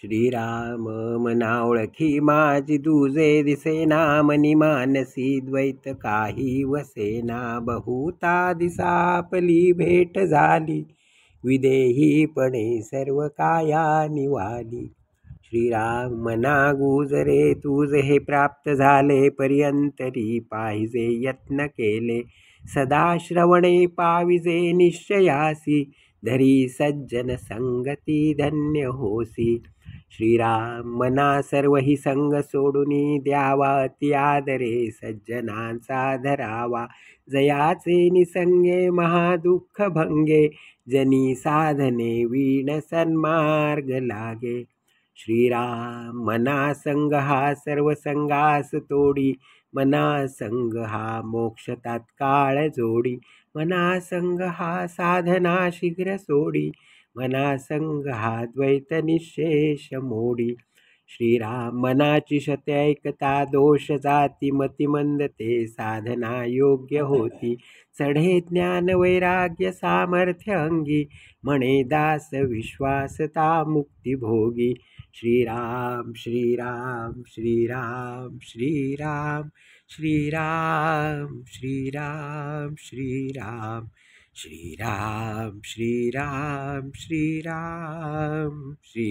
श्रीराम मना ओळखी माझी तुझे दिसेना मनी मानसी द्वैत काही वसेना बहुता दिसापली भेट झाली विदेहीपणे सर्व काया निवाली श्रीराम मना गुजरे तुझे हे प्राप्त झाले पर्यंतरी पाहिजे यत्न केले सदा श्रवणे पाविजे निश्चयासी धरी सज्जन संगती धन्य होसी श्रीराम मना सर्व ही संग सोडून द्यावा ती आदरे सज्जनांचा धरावा जयाचे निसंगे महादुःख भंगे जनी साधने वीण सन्मार्ग लागे श्रीराम मना संग हा सर्व संगास तोडी मना संग हा मोक्ष तात्काळ जोडी मना संग हा साधना शीघ्र सोडी मना संग हा द्वैत निशेष मोडी श्रीराम मनाची शतैकता दोष जाती मतिमंद ते साधना योग्य होती चढे ज्ञान वैराग्य सामर्थ्य अंगी म्हणे दास विश्वासता मुक्ती भोगी श्रीराम श्रीराम श्रीराम श्रीराम श्रीराम श्रीराम श्रीराम श्रीराम श्रीराम श्रीराम श्री